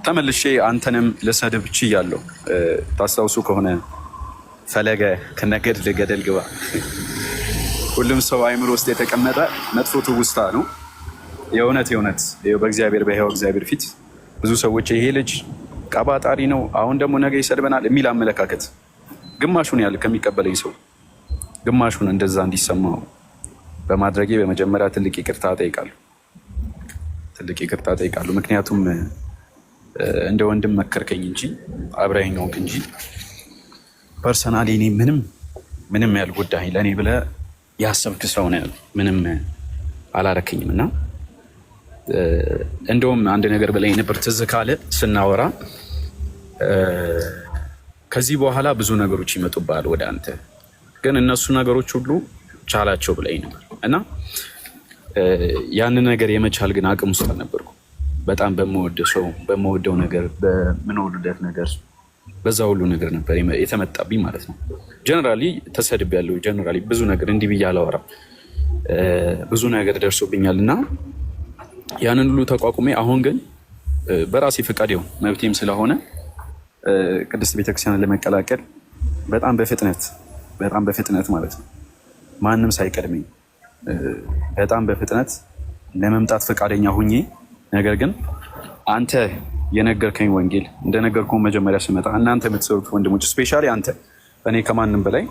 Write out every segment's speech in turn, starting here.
ተመልሼ አንተንም ልሰድብ ችያለሁ። ታስታውሱ ከሆነ ፈለገ ከነገድል ገደል ግባ ሁሉም ሰው አይምሮ ውስጥ የተቀመጠ መጥፎ ትውስታ ነው። የእውነት በእግዚአብሔር በሕያው እግዚአብሔር ፊት ብዙ ሰዎች ይሄ ልጅ ቀባጣሪ ነው፣ አሁን ደግሞ ነገ ይሰድበናል የሚል አመለካከት ግማሹን ያህል ከሚቀበለኝ ሰው ግማሹን እንደዛ እንዲሰማው በማድረጌ በመጀመሪያ ትልቅ ይቅርታ ጠይቃለሁ። ምክንያቱም እንደ ወንድም መከርከኝ እንጂ አብረኸኝ ሆንክ እንጂ ፐርሰናሊ እኔ ምንም ያልጎዳኸኝ ለእኔ ብለህ ያሰብክ ሰው ነው። ምንም አላረከኝም እና እንደውም አንድ ነገር ብለኝ ነበር ትዝ ካለ ስናወራ፣ ከዚህ በኋላ ብዙ ነገሮች ይመጡብሃል ወደ አንተ፣ ግን እነሱ ነገሮች ሁሉ ቻላቸው ብለኝ ነበር እና ያንን ነገር የመቻል ግን አቅም ውስጥ አልነበርኩም። በጣም በምወደው ነገር በምንወልደት ነገር በዛ ሁሉ ነገር ነበር የተመጣብኝ ማለት ነው። ጀነራሊ ተሰድቤያለሁ። ጀነራሊ ብዙ ነገር እንዲህ ብዬ አላወራም። ብዙ ነገር ደርሶብኛል እና ያንን ሁሉ ተቋቁሜ አሁን ግን በራሴ ፈቃድ መብቴም ስለሆነ ቅድስት ቤተክርስቲያንን ለመቀላቀል በጣም በፍጥነት ማለት ነው ማንም ሳይቀድመኝ በጣም በፍጥነት ለመምጣት ፈቃደኛ ሁኜ፣ ነገር ግን አንተ የነገርከኝ ወንጌል እንደነገርኩህ መጀመሪያ ስመጣ እናንተ የምትሰሩት ወንድሞች ስፔሻሊ አንተ እኔ ከማንም በላይ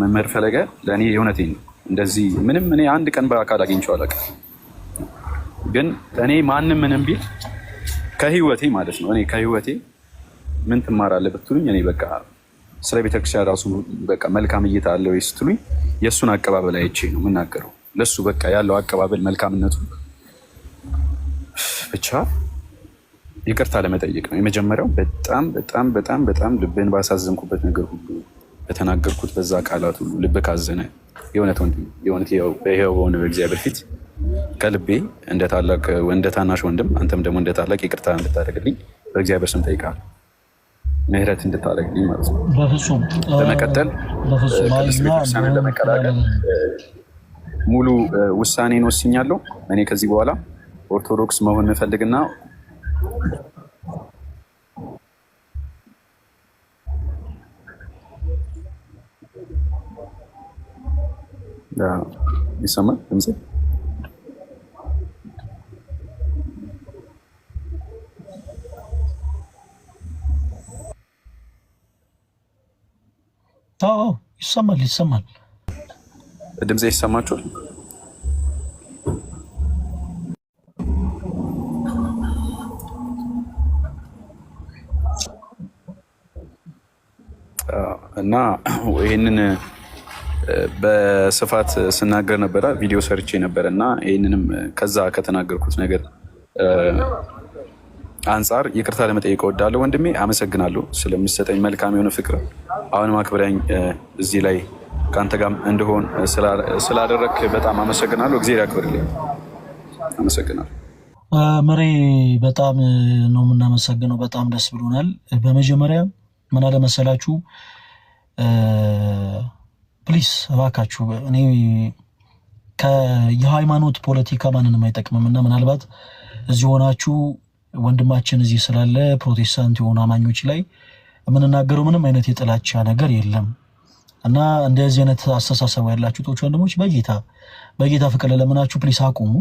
መምህር ፈለገ ለእኔ የእውነቴን ነው። እንደዚህ እኔ አንድ ቀን በአካል አግኝቼው አላውቅም፣ ግን እኔ ማንም ምንም ቢል ከህይወቴ ማለት ነው እኔ ከህይወቴ ምን ትማራለህ ብትሉኝ እኔ በቃ ስለ ቤተክርስቲያን ራሱ በቃ መልካም እይታ አለው ስትሉኝ የእሱን አቀባበል አይቼ ነው የምናገረው። ለሱ በቃ ያለው አቀባበል መልካምነቱ ብቻ ይቅርታ ለመጠየቅ ነው የመጀመሪያው። በጣም ልብን ባሳዘንኩበት ነገር ሁሉ በተናገርኩት በዛ ቃላት ሁሉ ልብ ካዘነ የእውነት በሕያው በሆነ በእግዚአብሔር ፊት ከልቤ እንደ ታናሽ ወንድም አንተም ደግሞ እንደ ታላቅ ይቅርታ እንድታደርግልኝ በእግዚአብሔር ስም ጠይቃለሁ። ምህረት እንድታደርግልኝ ማለት ነው። በፍጹም በመቀጠል ቅድስት ቤተክርስቲያንን ለመቀላቀል ሙሉ ውሳኔን ወስኛለሁ። እኔ ከዚህ በኋላ ኦርቶዶክስ መሆን እንፈልግና ይሰማል ድምጼ? ይሰማል። ድምጼ ይሰማችኋል? እና ይህንን በስፋት ስናገር ነበረ፣ ቪዲዮ ሰርቼ ነበረ እና ይህንንም ከዛ ከተናገርኩት ነገር አንጻር ይቅርታ ለመጠየቅ እወዳለሁ። ወንድሜ አመሰግናለሁ ስለሚሰጠኝ መልካም የሆነ ፍቅር። አሁንም አክብረኝ እዚህ ላይ ከአንተ ጋር እንደሆን ስላደረግ በጣም አመሰግናለሁ። እግዚአብሔር ያክብርልኝ። አመሰግናለሁ። መሬ በጣም ነው የምናመሰግነው። በጣም ደስ ብሎናል። በመጀመሪያ ምን አለ መሰላችሁ፣ ፕሊስ እባካችሁ እኔ የሃይማኖት ፖለቲካ ማንንም አይጠቅምም እና ምናልባት እዚህ ሆናችሁ ወንድማችን እዚህ ስላለ ፕሮቴስታንት የሆኑ አማኞች ላይ የምንናገረው ምንም አይነት የጥላቻ ነገር የለም እና እንደዚህ አይነት አስተሳሰብ ያላችሁ ቶች ወንድሞች በጌታ ፍቅር ለምናችሁ ፕሊስ አቁሙ።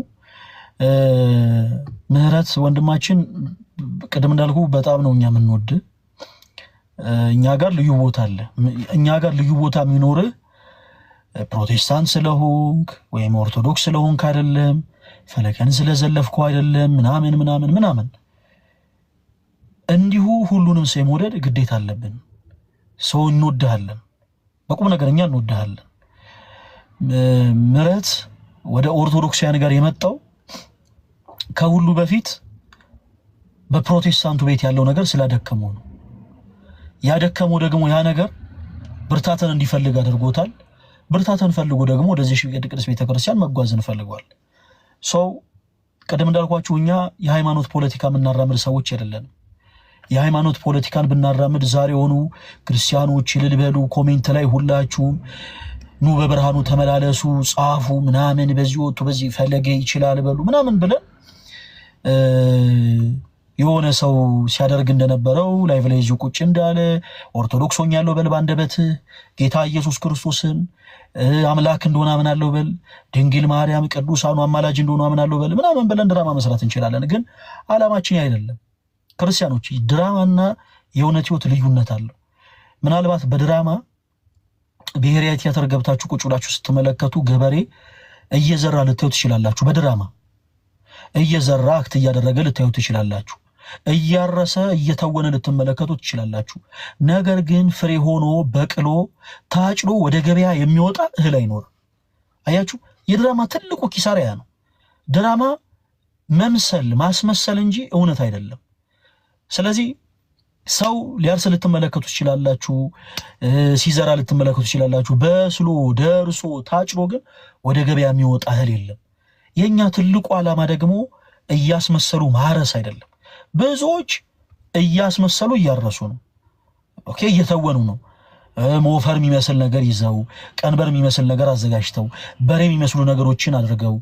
ምህረት ወንድማችን ቅድም እንዳልኩ በጣም ነው እኛ የምንወድ። እኛ ጋር ልዩ ቦታ አለ። እኛ ጋር ልዩ ቦታ የሚኖርህ ፕሮቴስታንት ስለሆንክ ወይም ኦርቶዶክስ ስለሆንክ አይደለም፣ ፈለገን ስለዘለፍኩ አይደለም፣ ምናምን እንዲሁ ሁሉንም ሰው መውደድ ግዴታ አለብን። ሰው እንወድሃለን፣ በቁም ነገር እኛ እንወድሃለን። ምህረት ወደ ኦርቶዶክሳውያን ጋር የመጣው ከሁሉ በፊት በፕሮቴስታንቱ ቤት ያለው ነገር ስላደከመው ነው። ያደከመው ደግሞ ያ ነገር ብርታትን እንዲፈልግ አድርጎታል። ብርታትን ፈልጎ ደግሞ ወደዚህ ቅድስት ቤተክርስቲያን መጓዝን ፈልጓል። ሰው ቀደም እንዳልኳችሁ እኛ የሃይማኖት ፖለቲካ የምናራምድ ሰዎች አይደለንም። የሃይማኖት ፖለቲካን ብናራምድ ዛሬ ሆኑ ክርስቲያኖች እልል በሉ፣ ኮሜንት ላይ ሁላችሁም ኑ በብርሃኑ ተመላለሱ ጻፉ ምናምን፣ በዚህ ወጡ በዚህ ፈለገ ይችላል በሉ ምናምን ብለን የሆነ ሰው ሲያደርግ እንደነበረው ላይቭ ላይ ይዞ ቁጭ እንዳለ ኦርቶዶክስ ሆኛለሁ በል ባንደበት ጌታ ኢየሱስ ክርስቶስን አምላክ እንደሆነ አምናለሁ በል ድንግል ማርያም ቅዱሳኑ አማላጅ እንደሆነ አምናለሁ በል ምናምን ብለን ድራማ መስራት እንችላለን። ግን ዓላማችን አይደለም። ክርስቲያኖች ድራማና የእውነት ህይወት ልዩነት አለው። ምናልባት በድራማ ብሔራዊ ቲያትር ገብታችሁ ቁጭ ብላችሁ ስትመለከቱ ገበሬ እየዘራ ልታዩ ትችላላችሁ። በድራማ እየዘራ አክት እያደረገ ልታዩ ትችላላችሁ። እያረሰ እየተወነ ልትመለከቱ ትችላላችሁ። ነገር ግን ፍሬ ሆኖ በቅሎ ታጭዶ ወደ ገበያ የሚወጣ እህል አይኖርም። አያችሁ፣ የድራማ ትልቁ ኪሳራ ያ ነው። ድራማ መምሰል ማስመሰል እንጂ እውነት አይደለም። ስለዚህ ሰው ሊያርስ ልትመለከቱ ትችላላችሁ፣ ሲዘራ ልትመለከቱ ትችላላችሁ። በስሎ ደርሶ ታጭዶ ግን ወደ ገበያ የሚወጣ እህል የለም። የኛ ትልቁ ዓላማ ደግሞ እያስመሰሉ ማረስ አይደለም። ብዙዎች እያስመሰሉ እያረሱ ነው። ኦኬ፣ እየተወኑ ነው። ሞፈር የሚመስል ነገር ይዘው ቀንበር የሚመስል ነገር አዘጋጅተው በሬ የሚመስሉ ነገሮችን አድርገው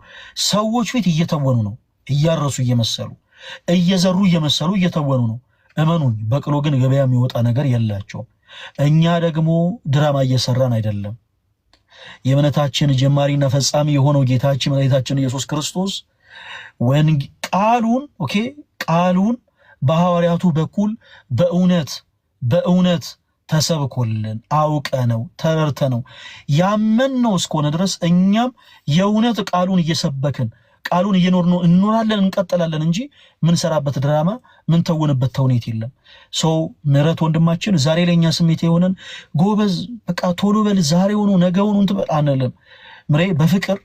ሰዎች ፊት እየተወኑ ነው። እያረሱ እየመሰሉ እየዘሩ እየመሰሉ እየተወኑ ነው። እመኑኝ፣ በቅሎ ግን ገበያ የሚወጣ ነገር የላቸውም። እኛ ደግሞ ድራማ እየሰራን አይደለም። የእምነታችን ጀማሪና ፈጻሚ የሆነው ጌታችን መድኃኒታችን ኢየሱስ ክርስቶስ ቃሉን በሐዋርያቱ በኩል በእውነት ተሰብኮልን አውቀነው ተረድተነው ያመንነው እስከሆነ ድረስ እኛም የእውነት ቃሉን እየሰበክን ቃሉን እየኖርነው እንኖራለን እንቀጥላለን እንጂ ምን ሰራበት ድራማ ምን ተውንበት ተውኔት የለም። ሰው ምሕረት ወንድማችን ዛሬ ለኛ ስሜት የሆነን ጎበዝ በቃ ቶሎ በል ዛሬ ሆኖ ነገ ሆኖ እንትን አንልም። ምሬ በፍቅር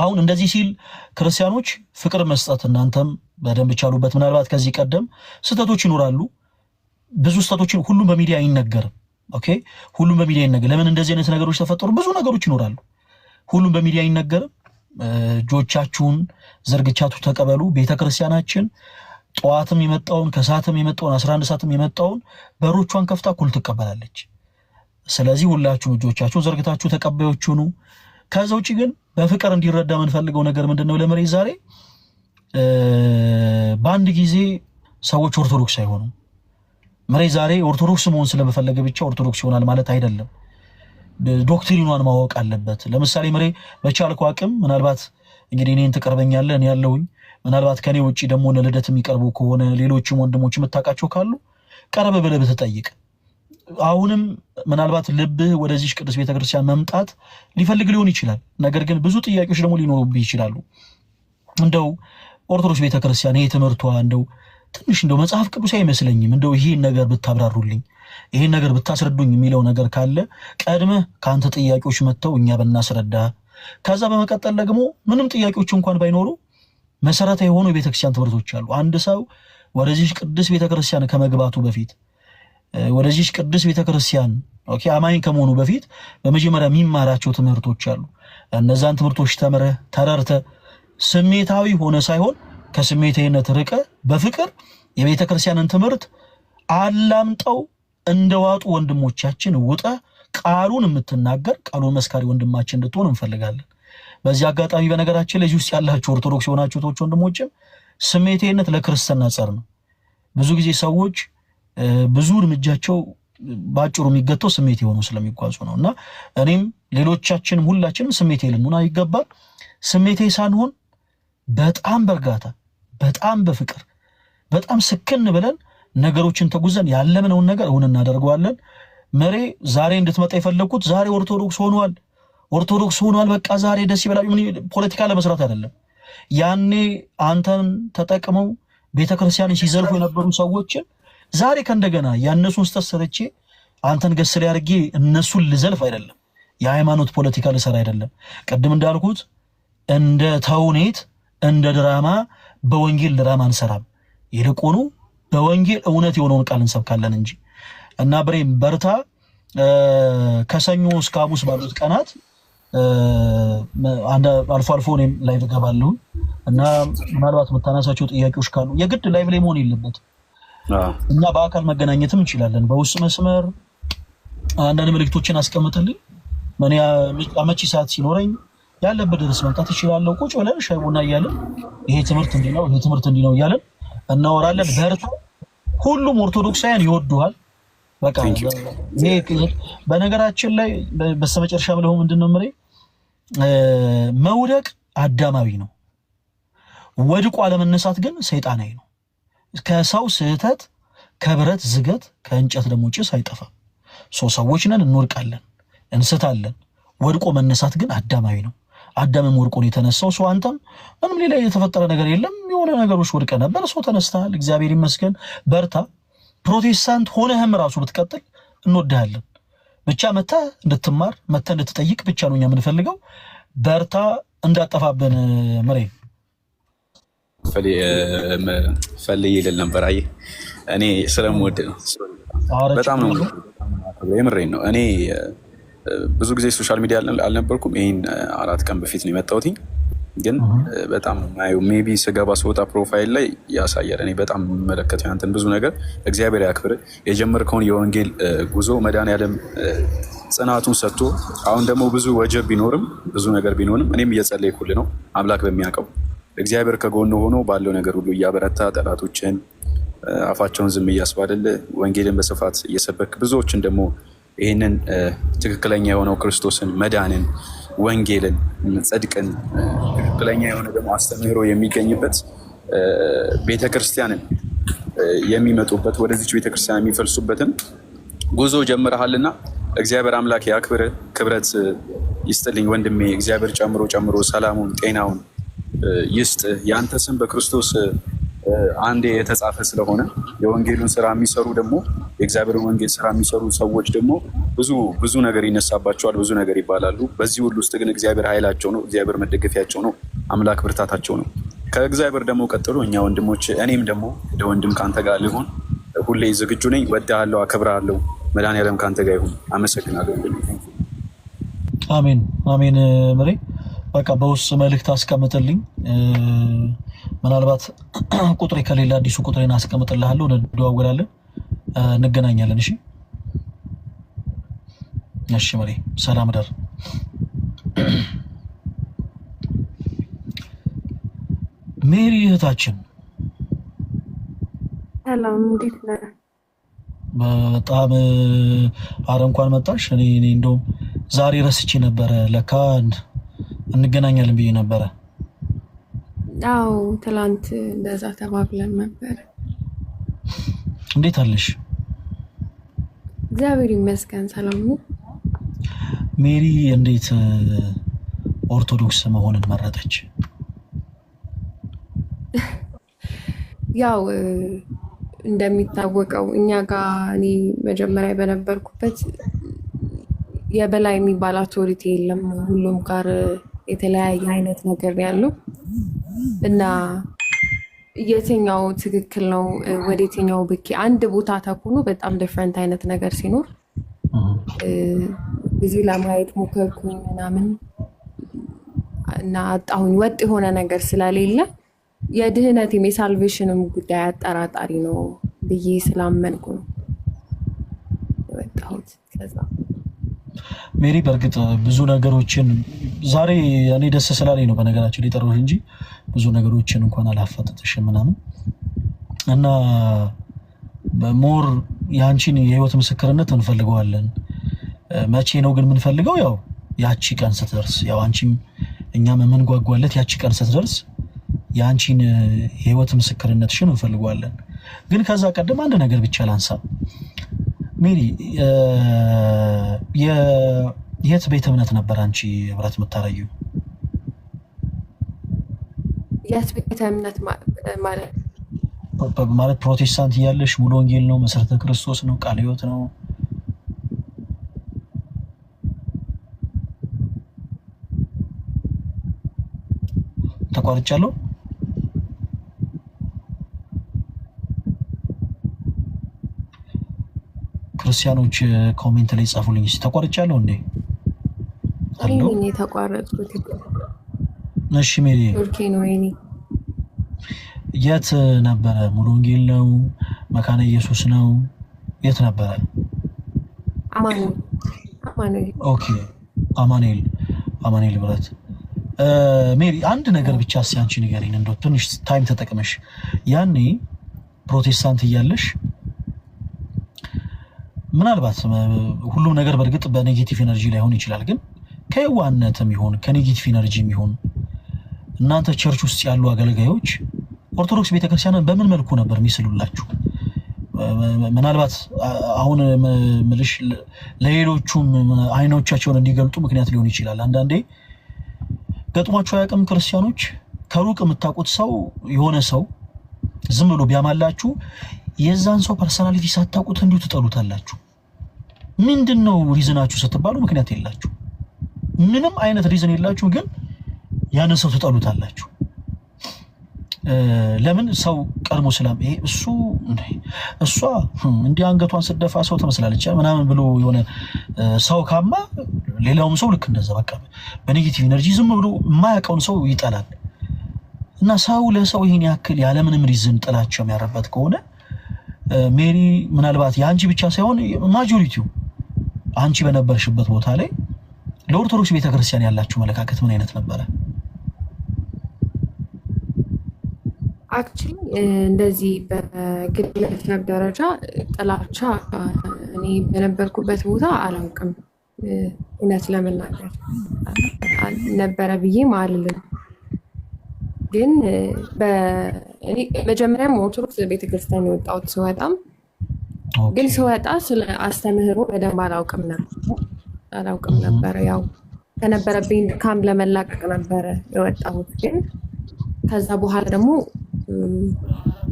አሁን እንደዚህ ሲል ክርስቲያኖች ፍቅር መስጠት እናንተም በደንብ ቻሉበት። ምናልባት ከዚህ ቀደም ስህተቶች ይኖራሉ። ብዙ ስህተቶችን ሁሉም በሚዲያ አይነገርም። ኦኬ፣ ሁሉም በሚዲያ አይነገር። ለምን እንደዚህ አይነት ነገሮች ተፈጠሩ? ብዙ ነገሮች ይኖራሉ። ሁሉም በሚዲያ አይነገርም። እጆቻችሁን ዘርግቻችሁ ተቀበሉ። ቤተክርስቲያናችን ጠዋትም የመጣውን ከሰዓትም የመጣውን 11 ሰዓትም የመጣውን በሮቿን ከፍታ እኩል ትቀበላለች። ስለዚህ ሁላችሁም እጆቻችሁን ዘርግታችሁ ተቀባዮች ሁኑ። ከዛ ውጪ ግን በፍቅር እንዲረዳ የምንፈልገው ነገር ምንድነው? ለመሬት ዛሬ በአንድ ጊዜ ሰዎች ኦርቶዶክስ አይሆኑም። መሬት ዛሬ ኦርቶዶክስ መሆን ስለመፈለገ ብቻ ኦርቶዶክስ ይሆናል ማለት አይደለም። ዶክትሪኗን ማወቅ አለበት። ለምሳሌ መሬ በቻልኩ አቅም ምናልባት እንግዲህ እኔን ትቀርበኛለህ እኔ ያለሁኝ ምናልባት ከኔ ውጪ ደግሞ ለልደት የሚቀርቡ ከሆነ ሌሎችም ወንድሞች የምታውቃቸው ካሉ ቀረበ ብለህ ብትጠይቅ። አሁንም ምናልባት ልብህ ወደዚህ ቅዱስ ቤተክርስቲያን መምጣት ሊፈልግ ሊሆን ይችላል። ነገር ግን ብዙ ጥያቄዎች ደግሞ ሊኖሩብህ ይችላሉ። እንደው ኦርቶዶክስ ቤተክርስቲያን ይሄ ትምህርቷ እንደው ትንሽ እንደው መጽሐፍ ቅዱስ አይመስለኝም፣ እንደው ይሄን ነገር ብታብራሩልኝ ይሄን ነገር ብታስረዱኝ የሚለው ነገር ካለ ቀድመህ ከአንተ ጥያቄዎች መጥተው እኛ በእናስረዳ። ከዛ በመቀጠል ደግሞ ምንም ጥያቄዎች እንኳን ባይኖሩ መሰረታዊ የሆኑ የቤተክርስቲያን ትምህርቶች አሉ። አንድ ሰው ወደዚህ ቅዱስ ቤተክርስቲያን ከመግባቱ በፊት ወደዚህ ቅዱስ ቤተክርስቲያን ኦኬ አማኝ ከመሆኑ በፊት በመጀመሪያ የሚማራቸው ትምህርቶች አሉ። እነዛን ትምህርቶች ተምረህ ተረድተህ ስሜታዊ ሆነ ሳይሆን ከስሜታዊነት ርቀ በፍቅር የቤተክርስቲያንን ትምህርት አላምጠው እንደዋጡ ወንድሞቻችን ውጠ ቃሉን የምትናገር ቃሉን መስካሪ ወንድማችን እንድትሆን እንፈልጋለን። በዚህ አጋጣሚ በነገራችን ላይ ውስጥ ያላችሁ ኦርቶዶክስ የሆናችሁ ወንድሞችም ስሜታዊነት ለክርስትና ጸር ነው። ብዙ ጊዜ ሰዎች ብዙ እርምጃቸው ባጭሩ የሚገተው ስሜት የሆነው ስለሚጓዙ ነውና እኔም ሌሎቻችንም ሁላችንም ስሜት ልንሆን አይገባም። ስሜቴ ሳንሆን በጣም በእርጋታ በጣም በፍቅር በጣም ስክን ብለን ነገሮችን ተጉዘን ያለምነውን ነገር እውን እናደርገዋለን። መሬ ዛሬ እንድትመጣ የፈለኩት ዛሬ ኦርቶዶክስ ሆኗል በቃ ዛሬ ደስ ይበላል ፖለቲካ ለመስራት አይደለም። ያኔ አንተን ተጠቅመው ቤተክርስቲያን ሲዘልፉ የነበሩ ሰዎችን ዛሬ ከእንደገና ያነሱን ስተሰርቼ አንተን ገስል ያርጌ እነሱን ልዘልፍ አይደለም። የሃይማኖት ፖለቲካ ልሰራ አይደለም። ቅድም እንዳልኩት እንደ ተውኔት እንደ ድራማ በወንጌል ድራማ አንሰራም። ይልቁኑ በወንጌል እውነት የሆነውን ቃል እንሰብካለን እንጂ እና ብሬም በርታ። ከሰኞ እስከ ሐሙስ ባሉት ቀናት አልፎ አልፎ እኔም ላይቭ እገባለሁ እና ምናልባት የምታነሳቸው ጥያቄዎች ካሉ የግድ ላይቭ ላይ መሆን የለበትም እና በአካል መገናኘትም እንችላለን። በውስጥ መስመር አንዳንድ መልእክቶችን አስቀምጥልኝ። አመቺ ሰዓት ሲኖረኝ ያለበት ድረስ መምጣት ይችላለሁ። ቁጭ ብለን ሻይ ቡና እያለን ይሄ ትምህርት እንዲህ ነው፣ ይሄ ትምህርት እንዲህ ነው እያለን እናወራለን። በርታ። ሁሉም ኦርቶዶክሳውያን ይወዱሃል። በቃ በነገራችን ላይ በስተመጨረሻ ብለው ምንድነው መውደቅ አዳማዊ ነው፣ ወድቆ አለመነሳት ግን ሰይጣናዊ ነው። ከሰው ስህተት፣ ከብረት ዝገት፣ ከእንጨት ደግሞ ጭስ አይጠፋም። ሰዎች ነን፣ እንወድቃለን፣ እንስታለን። ወድቆ መነሳት ግን አዳማዊ ነው። አዳምም ወድቆ ነው የተነሳው። አንተም ምንም ሌላ የተፈጠረ ነገር የለም። የሆነ ነገሮች ወድቀ ነበር፣ ተነስተሃል። እግዚአብሔር ይመስገን። በርታ። ፕሮቴስታንት ሆነህም ራሱ ብትቀጥል እንወድሃለን። ብቻ መተህ እንድትማር መተህ እንድትጠይቅ ብቻ ነው እኛ የምንፈልገው። በርታ፣ እንዳጠፋብን ምሬ ፈልይ ይልል ነበር። አየህ እኔ ስለምወድ ነው፣ በጣም ነው የምሬን ነው። እኔ ብዙ ጊዜ ሶሻል ሚዲያ አልነበርኩም። ይህን 4 ቀን በፊት ነው የመጣሁት። ግን በጣም ማየው ሜቢ ስገባ ስወጣ ፕሮፋይል ላይ ያሳያል። እኔ በጣም የምመለከተው ያንተን ብዙ ነገር እግዚአብሔር ያክብር። የጀመርከውን የወንጌል ጉዞ መድኃኒዓለም ጽናቱን ሰጥቶ አሁን ደግሞ ብዙ ወጀብ ቢኖርም ብዙ ነገር ቢኖርም እኔም እየጸለይኩልህ ነው። አምላክ በሚያውቀው እግዚአብሔር ከጎን ሆኖ ባለው ነገር ሁሉ እያበረታ ጠላቶችን አፋቸውን ዝም እያስባልልህ ወንጌልን በስፋት እየሰበክ ብዙዎችን ደግሞ ይህንን ትክክለኛ የሆነው ክርስቶስን መዳንን ወንጌልን ጽድቅን ትክክለኛ የሆነ ደግሞ አስተምህሮ የሚገኝበት ቤተክርስቲያንን የሚመጡበት ወደዚች ቤተክርስቲያን የሚፈልሱበትን ጉዞ ጀምረሃልና እግዚአብሔር አምላክ ያክብር፣ ክብረት ይስጥልኝ ወንድሜ። እግዚአብሔር ጨምሮ ጨምሮ ሰላሙን ጤናውን ይስጥ። የአንተ ስም በክርስቶስ አንዴ የተጻፈ ስለሆነ የወንጌሉን ስራ የሚሰሩ ደግሞ የእግዚአብሔርን ወንጌል ስራ የሚሰሩ ሰዎች ደግሞ ብዙ ነገር ይነሳባቸዋል፣ ብዙ ነገር ይባላሉ። በዚህ ሁሉ ውስጥ ግን እግዚአብሔር ኃይላቸው ነው፣ እግዚአብሔር መደገፊያቸው ነው፣ አምላክ ብርታታቸው ነው። ከእግዚአብሔር ደግሞ ቀጥሎ እኛ ወንድሞች፣ እኔም ደግሞ እንደ ወንድም ከአንተ ጋር ልሆን ሁሌ ዝግጁ ነኝ። ወድሃለሁ፣ አከብርሃለሁ። መድኃኒዓለም ከአንተ ጋር ይሁን። አመሰግናለሁ። አሜን አሜን። ምሬ በቃ በውስጥ መልእክት አስቀምጥልኝ። ምናልባት ቁጥሬ ከሌላ አዲሱ ቁጥሬን አስቀምጥልሃለሁ፣ እንደዋወላለን፣ እንገናኛለን። እሺ እሺ። ምሬ ሰላም ደር። ሜሪ እህታችን ሰላም፣ እንዴት ነህ? በጣም አረ እንኳን መጣሽ። እኔ እንደውም ዛሬ ረስቼ ነበረ፣ ለካ እንገናኛለን ብዬ ነበረ። አዎ ትላንት እንደዛ ተባብለን ነበረ። እንዴት አለሽ? እግዚአብሔር ይመስገን ሰላም ነው። ሜሪ እንዴት ኦርቶዶክስ መሆንን መረጠች? ያው እንደሚታወቀው እኛ ጋር እኔ መጀመሪያ በነበርኩበት የበላይ የሚባል አውቶሪቲ የለም። ሁሉም ጋር የተለያየ አይነት ነገር ያለው እና የትኛው ትክክል ነው ወደ የትኛው ብኬ አንድ ቦታ ተኩኖ በጣም ዲፍረንት አይነት ነገር ሲኖር ብዙ ለማየት ሞከርኩኝ ምናምን እና አጣሁኝ። ወጥ የሆነ ነገር ስለሌለ የድህነትም የሳልቬሽንም ጉዳይ አጠራጣሪ ነው ብዬ ስላመንኩ ነው የወጣሁት። ከዛ ሜሪ በእርግጥ ብዙ ነገሮችን ዛሬ እኔ ደስ ስላለኝ ነው በነገራችን ላይ ጠራሁሽ እንጂ ብዙ ነገሮችን እንኳን አላፋጠጥሽም ምናምን እና ሞር የአንቺን የህይወት ምስክርነት እንፈልገዋለን። መቼ ነው ግን የምንፈልገው? ያው ያቺ ቀን ስትደርስ፣ ያው አንቺም እኛም የምንጓጓለት ያቺ ቀን ስትደርስ የአንቺን የህይወት ምስክርነትሽን እንፈልገዋለን። ግን ከዛ ቀደም አንድ ነገር ብቻ ላንሳ። ሜሪ የት ቤተ እምነት ነበር አንቺ ህብረት የምታረጊው? የት ቤተ እምነት ማለት ፕሮቴስታንት እያለሽ ሙሉ ወንጌል ነው፣ መሰረተ ክርስቶስ ነው፣ ቃለ ሕይወት ነው? ተቋርጫለሁ? ክርስቲያኖች ኮሜንት ላይ ጻፉልኝ። ተቋርጫለሁ እንዴ? እኔ ተቋረጥኩት። እሺ ሜሪ ነው እኔ የት ነበረ? ሙሉ ወንጌል ነው? መካነ ኢየሱስ ነው? የት ነበረ? አማኑኤል። ኦኬ አማኑኤል ህብረት። ሜሪ አንድ ነገር ብቻ ሲያንቺ ንገሪኝ እንደው ትንሽ ታይም ተጠቅመሽ ያኔ ፕሮቴስታንት እያለሽ ምናልባት ሁሉም ነገር በእርግጥ በኔጌቲቭ ኤነርጂ ላይሆን ይችላል ግን ከየዋህነትም ይሁን ከኔጌቲቭ ኤነርጂም ይሁን እናንተ ቸርች ውስጥ ያሉ አገልጋዮች ኦርቶዶክስ ቤተክርስቲያንን በምን መልኩ ነበር የሚስሉላችሁ? ምናልባት አሁን ምልሽ ለሌሎቹም አይኖቻቸውን እንዲገልጡ ምክንያት ሊሆን ይችላል። አንዳንዴ ገጥሟቸው ያቅም ክርስቲያኖች ከሩቅ የምታውቁት ሰው የሆነ ሰው ዝም ብሎ ቢያማላችሁ የዛን ሰው ፐርሰናሊቲ ሳታውቁት እንዲሁ ትጠሉታላችሁ። ምንድነው ሪዝናችሁ ስትባሉ ምክንያት የላችሁ፣ ምንም አይነት ሪዝን የላችሁ፣ ግን ያን ሰው ትጠሉታላችሁ። ለምን? ሰው ቀድሞ ሰላም ይሄ እሷ እንዲህ አንገቷን ስደፋ ሰው ትመስላለች ምናምን ብሎ የሆነ ሰው ካማ ሌላውም ሰው ልክ እንደዛ በቃ በኔጌቲቭ ኤነርጂ ዝም ብሎ የማያውቀውን ሰው ይጠላል። እና ሰው ለሰው ይሄን ያክል ያለምንም ሪዝን ጥላቸው የሚያረበት ከሆነ ሜሪ ምናልባት የአንቺ ብቻ ሳይሆን ማጆሪቲው አንቺ በነበርሽበት ቦታ ላይ ለኦርቶዶክስ ቤተክርስቲያን ያላችሁ መለካከት ምን አይነት ነበረ? አክቹሊ እንደዚህ በግለሰብ ደረጃ ጥላቻ እኔ በነበርኩበት ቦታ አላውቅም። እውነት ለመናገር ነበረ ብዬ አልልም። ግን እኔ መጀመሪያም ኦርቶዶክስ ቤተክርስቲያን የወጣሁት ስወጣም ግን ስወጣ ስለ አስተምህሮ በደንብ አላውቅም ነበረ። ያው ከነበረብኝ ድካም ለመላቀቅ ነበረ የወጣሁት። ግን ከዛ በኋላ ደግሞ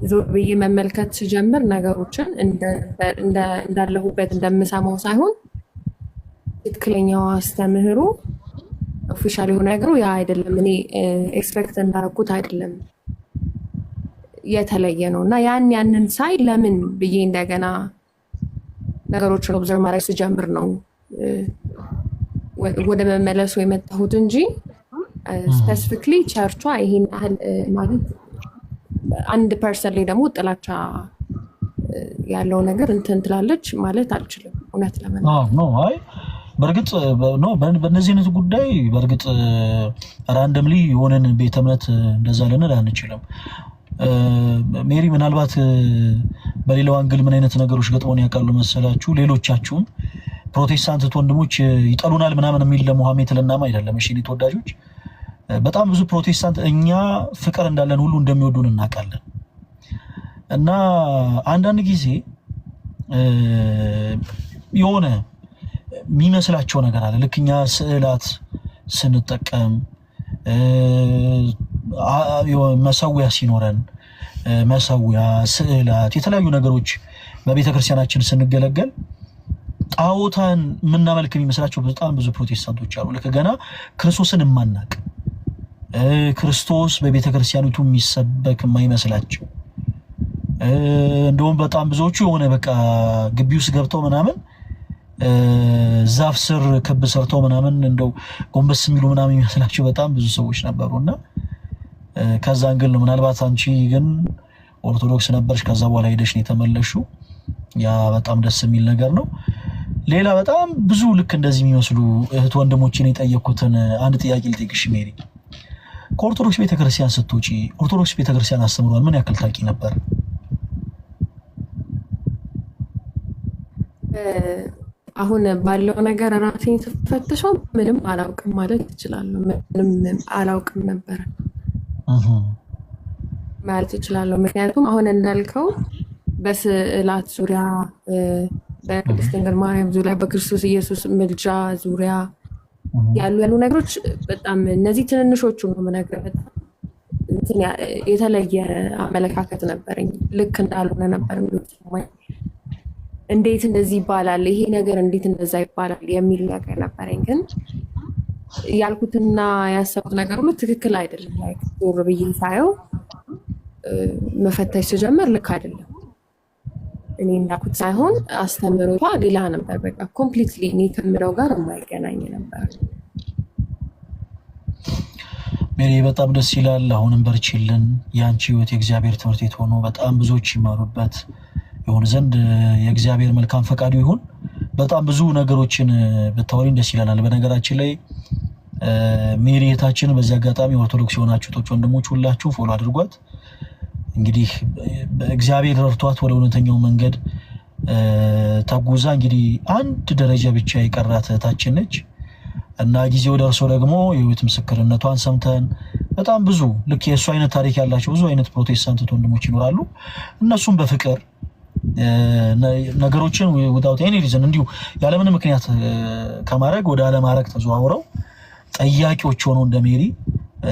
ዞር ብዬ መመልከት ስጀምር ነገሮችን እንዳለሁበት እንደምሰማው ሳይሆን ትክክለኛው አስተምህሮ ኦፊሻል የሆነ ነገሩ ያ አይደለም፣ እኔ ኤክስፔክት እንዳደረኩት አይደለም፣ የተለየ ነው። እና ያንን ሳይ ለምን ብዬ እንደገና ነገሮችን ኦብዘርቭ ማድረግ ስጀምር ነው ወደ መመለሱ የመጣሁት እንጂ ስፔሲፊክሊ ቸርቿ ይሄን ያህል ማለት አንድ ፐርሰን ላይ ደግሞ ጥላቻ ያለው ነገር እንትን ትላለች ማለት አልችልም። እውነት ለመናገር አይ በእርግጥ በእነዚህ አይነት ጉዳይ በእርግጥ ራንደምሊ የሆነን ቤተ እምነት እንደዛ ልንል አንችልም። ሜሪ ምናልባት በሌላው አንግል ምን አይነት ነገሮች ገጥሞን ያውቃሉ መሰላችሁ? ሌሎቻችሁም ፕሮቴስታንት ወንድሞች ይጠሉናል ምናምን የሚል ለሙሐሜት ለናማ አይደለም። እሺ ተወዳጆች በጣም ብዙ ፕሮቴስታንት እኛ ፍቅር እንዳለን ሁሉ እንደሚወዱን እናውቃለን። እና አንዳንድ ጊዜ የሆነ የሚመስላቸው ነገር አለ። ልክ እኛ ስዕላት ስንጠቀም መሰዊያ ሲኖረን መሰዊያ፣ ስዕላት፣ የተለያዩ ነገሮች በቤተክርስቲያናችን ስንገለገል ጣዖታን የምናመልክ የሚመስላቸው በጣም ብዙ ፕሮቴስታንቶች አሉ። ልክ ገና ክርስቶስን የማናቅ ክርስቶስ በቤተክርስቲያኒቱ የሚሰበክ የማይመስላቸው እንደውም በጣም ብዙዎቹ የሆነ በቃ ግቢ ውስጥ ገብተው ምናምን ዛፍ ስር ክብ ሰርተው ምናምን እንደው ጎንበስ የሚሉ ምናምን የሚመስላቸው በጣም ብዙ ሰዎች ነበሩና ከዛ እንግል ነው። ምናልባት አንቺ ግን ኦርቶዶክስ ነበርሽ፣ ከዛ በኋላ ሄደሽ ነው የተመለሽው። ያ በጣም ደስ የሚል ነገር ነው። ሌላ በጣም ብዙ ልክ እንደዚህ የሚመስሉ እህት ወንድሞችን የጠየኩትን አንድ ጥያቄ ልጠይቅሽ ሜሪ። ከኦርቶዶክስ ቤተክርስቲያን ስትወጪ ኦርቶዶክስ ቤተክርስቲያን አስተምሯል ምን ያክል ታውቂ ነበር? አሁን ባለው ነገር ራሴን ስፈትሸው ምንም አላውቅም ማለት እችላለሁ። ምንም አላውቅም ነበር ማለት እችላለሁ። ምክንያቱም አሁን እንዳልከው በስዕላት ዙሪያ፣ በቅድስት ድንግል ማርያም ዙሪያ፣ በክርስቶስ ኢየሱስ ምልጃ ዙሪያ ያሉ ነገሮች በጣም እነዚህ ትንንሾቹ ነው የምነግርህ። በጣም የተለየ አመለካከት ነበረኝ። ልክ እንዳልሆነ ነበር የሚሰማኝ። እንዴት እንደዚህ ይባላል፣ ይሄ ነገር እንዴት እንደዛ ይባላል የሚል ነገር ነበረኝ። ግን ያልኩትና ያሰቡት ነገር ሁሉ ትክክል አይደለም። ላይክ ዞር ብዬ ሳየው መፈተሽ ስጀምር ልክ አይደለም። እኔ እንዳልኩት ሳይሆን አስተምሮቷ ሌላ ነበር። በቃ ኮምፕሊትሊ እኔ ከምለው ጋር የማይገናኝ ነበር። ሜሪ በጣም ደስ ይላል። አሁንም በርቺልን። የአንቺ ህይወት የእግዚአብሔር ትምህርት ቤት ሆኖ በጣም ብዙዎች ይማሩበት ይሁን ዘንድ የእግዚአብሔር መልካም ፈቃዱ ይሁን። በጣም ብዙ ነገሮችን ብታወሪን ደስ ይለናል። በነገራችን ላይ ሜሪየታችን በዚህ አጋጣሚ ኦርቶዶክስ የሆናችሁ ቶች ወንድሞች ሁላችሁ ፎሎ አድርጓት። እንግዲህ እግዚአብሔር ረድቷት ወደ እውነተኛው መንገድ ተጉዛ እንግዲህ አንድ ደረጃ ብቻ የቀራት እህታችን ነች እና ጊዜው ደርሶ ደግሞ የህይወት ምስክርነቷን ሰምተን በጣም ብዙ ልክ የእሱ አይነት ታሪክ ያላቸው ብዙ አይነት ፕሮቴስታንት ወንድሞች ይኖራሉ። እነሱም በፍቅር ነገሮችን without any reason እንዲሁ ያለምንም ምክንያት ከማድረግ ወደ አለማድረግ ተዘዋውረው ጠያቂዎች ሆነው እንደ ሜሪ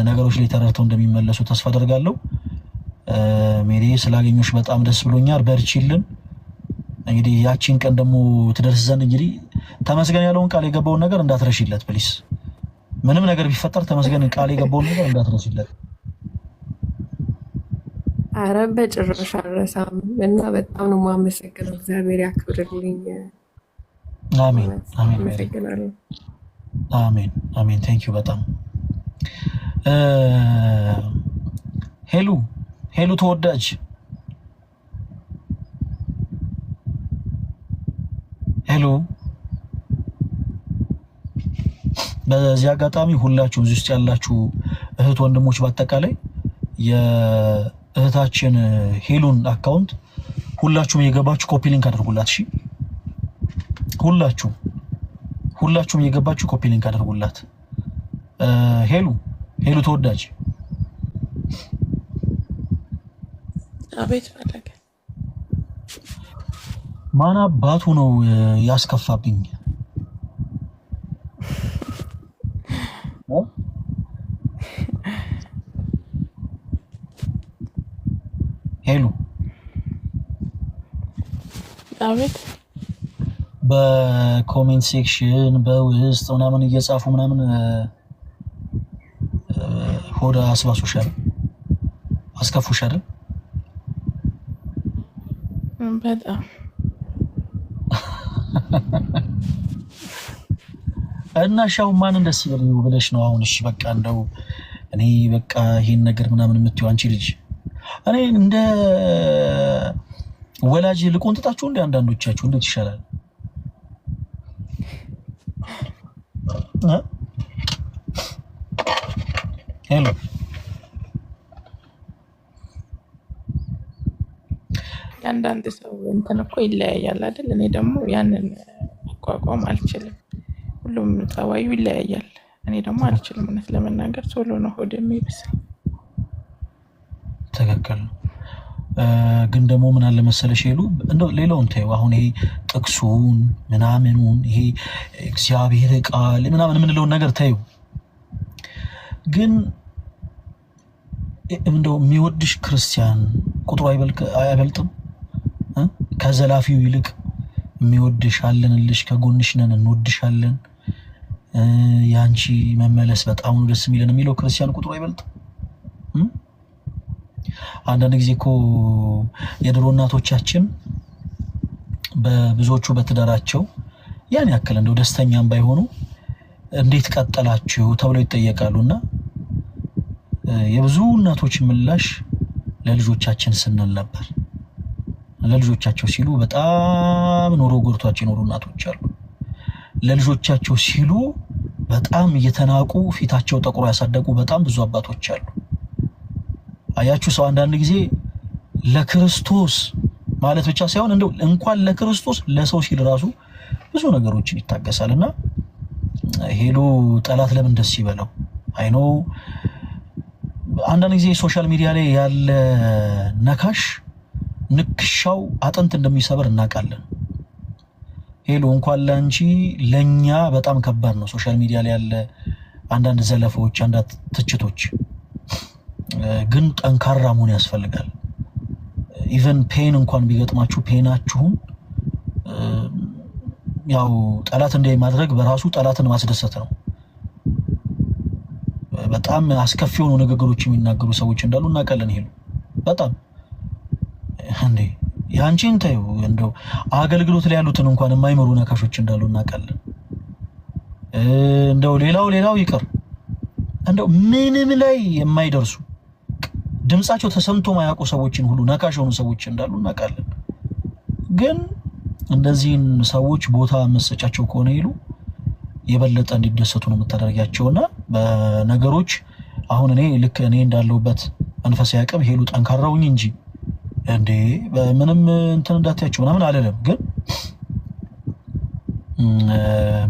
ነገሮች ላይ ተረድተው እንደሚመለሱ ተስፋ አደርጋለሁ። ሜሪ ስላገኘሁሽ በጣም ደስ ብሎኛል። በርቺልን። እንግዲህ ያቺን ቀን ደግሞ ትደርስ ዘንድ እንግዲህ ተመስገን ያለውን ቃል የገባውን ነገር እንዳትረሺለት ፕሊስ። ምንም ነገር ቢፈጠር ተመስገን ቃል የገባውን ነገር እንዳትረሺለት። ኧረ በጭራሽ አልረሳም እና በጣም ነው የማመሰግነው። እግዚአብሔር ያክብርልኝ። አሜን አሜን አመሰግናለሁ። አሜን አሜን። ቴንክ ዩ በጣም ሄሉ ተወዳጅ ሄሎ። በዚህ አጋጣሚ ሁላችሁ እዚህ ውስጥ ያላችሁ እህት ወንድሞች በአጠቃላይ የእህታችን ሄሉን አካውንት ሁላችሁም የገባችሁ ኮፒ ሊንክ አድርጉላት። እሺ ሁላችሁም የገባችሁ ኮፒ ሊንክ አድርጉላት። ሄሉ ተወዳጅ አቤት ፈለገ ማን አባቱ ነው ያስከፋብኝ? ሄሉ አቤት በኮሜንት ሴክሽን በውስጥ ምናምን እየጻፉ ምናምን ሆዳ አስባሱሻል፣ አስከፉሻል በጣም እና ሻው ማን ደስ ይበለው ብለሽ ነው አሁን? እሺ በቃ እንደው እኔ በቃ ይሄን ነገር ምናምን የምትይው አንቺ ልጅ እኔ እንደ ወላጅ ልቆንጥጣችሁ እንደ አንዳንዶቻችሁ እንዴት ይሻላል? ሄሎ አንዳንድ ሰው እንትን እኮ ይለያያል አይደል? እኔ ደግሞ ያንን መቋቋም አልችልም። ሁሉም ጸባዩ ይለያያል። እኔ ደግሞ አልችልም። እውነት ለመናገር ቶሎ ነው ሆድ የሚብሰኝ። ትክክል ነው። ግን ደግሞ ምን አለ መሰለሽ ሄሉ እንደው ሌላውን ተይው። አሁን ይሄ ጥቅሱን ምናምኑን ይሄ እግዚአብሔር ቃል ምናምን የምንለውን ነገር ተይው። ግን እንደው የሚወድሽ ክርስቲያን ቁጥሩ አይበልጥም? ከዘላፊው ይልቅ የሚወድሽ አለንልሽ፣ ከጎንሽ ነን፣ እንወድሻለን፣ ያንቺ መመለስ በጣም ደስ የሚለን የሚለው ክርስቲያን ቁጥሩ አይበልጥም? አንዳንድ ጊዜ እኮ የድሮ እናቶቻችን በብዙዎቹ በትዳራቸው ያን ያክል እንደው ደስተኛም ባይሆኑ እንዴት ቀጠላችሁ ተብለው ይጠየቃሉና የብዙ እናቶች ምላሽ ለልጆቻችን ስንል ነበር። ለልጆቻቸው ሲሉ በጣም ኑሮ ጎርቷቸው የኖሩ እናቶች አሉ። ለልጆቻቸው ሲሉ በጣም እየተናቁ ፊታቸው ጠቁሮ ያሳደጉ በጣም ብዙ አባቶች አሉ። አያችሁ ሰው አንዳንድ ጊዜ ለክርስቶስ ማለት ብቻ ሳይሆን እንደው እንኳን ለክርስቶስ ለሰው ሲል ራሱ ብዙ ነገሮችን ይታገሳልና ሄሉ ጠላት ለምን ደስ ይበለው? አይኖ አንዳንድ ጊዜ ሶሻል ሚዲያ ላይ ያለ ነካሽ ንክሻው አጥንት እንደሚሰበር እናውቃለን። ሄሉ እንኳን ለአንቺ ለኛ በጣም ከባድ ነው ሶሻል ሚዲያ ላይ ያለ አንዳንድ ዘለፋዎች፣ አንዳንድ ትችቶች። ግን ጠንካራ መሆን ያስፈልጋል። ኢቨን ፔን እንኳን ቢገጥማችሁ ፔናችሁን ያው ጠላት እንደማድረግ በራሱ ጠላትን ማስደሰት ነው። በጣም አስከፊ የሆኑ ንግግሮች የሚናገሩ ሰዎች እንዳሉ እናውቃለን። ሄሉ በጣም እንዴ ያንቺን ተይው፣ እንደው አገልግሎት ላይ ያሉትን እንኳን የማይመሩ ነካሾች እንዳሉ እናውቃለን። እንደው ሌላው ይቅር፣ እንደው ምንም ላይ የማይደርሱ ድምጻቸው ተሰምቶ ማያውቁ ሰዎችን ሁሉ ነካሽ የሆኑ ሰዎች እንዳሉ እናውቃለን። ግን እንደዚህን ሰዎች ቦታ መሰጫቸው ከሆነ ይሉ የበለጠ እንዲደሰቱ ነው የምታደርጋቸውና በነገሮች አሁን እኔ ልክ እኔ እንዳለሁበት መንፈሳዊ አቅም ሄሉ ጠንካራውኝ እንጂ እንዴ ምንም እንትን እንዳትያቸው ምናምን አለለም። ግን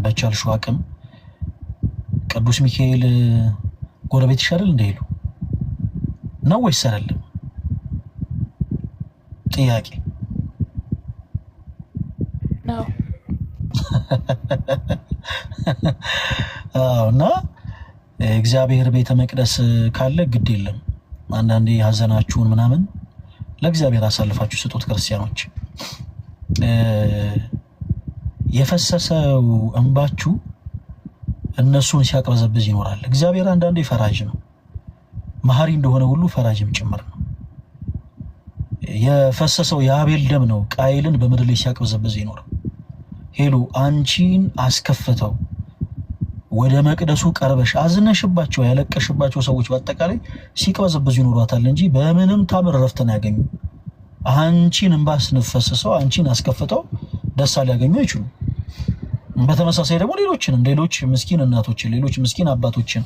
በቻልሽው አቅም ቅዱስ ሚካኤል ጎረቤት ይሻላል እንደ ሄሉ ነው ወይስ አይደለም? ጥያቄ ነው። እና እግዚአብሔር ቤተ መቅደስ ካለ ግድ የለም አንዳንዴ ሀዘናችሁን ምናምን ለእግዚአብሔር አሳልፋችሁ ስጡት። ክርስቲያኖች የፈሰሰው እንባችሁ እነሱን ሲያቅበዘብዝ ይኖራል። እግዚአብሔር አንዳንዴ ፈራጅ ነው፣ መሐሪ እንደሆነ ሁሉ ፈራጅም ጭምር ነው። የፈሰሰው የአቤል ደም ነው ቃይልን በምድር ላይ ሲያቅበዘብዝ ይኖር። ሄሉ አንቺን አስከፍተው ወደ መቅደሱ ቀርበሽ አዝነሽባቸው ያለቀሽባቸው ሰዎች በአጠቃላይ ሲቅበዘብዙ ይኖሯታል እንጂ በምንም ታምር ረፍተን ያገኙ አንቺን እንባስ ነፈሰሰው አንቺን አስከፍተው ደስ ሊያገኙ አይችሉም። በተመሳሳይ ደግሞ ሌሎች ምስኪን እናቶችን ሌሎች ምስኪን አባቶችን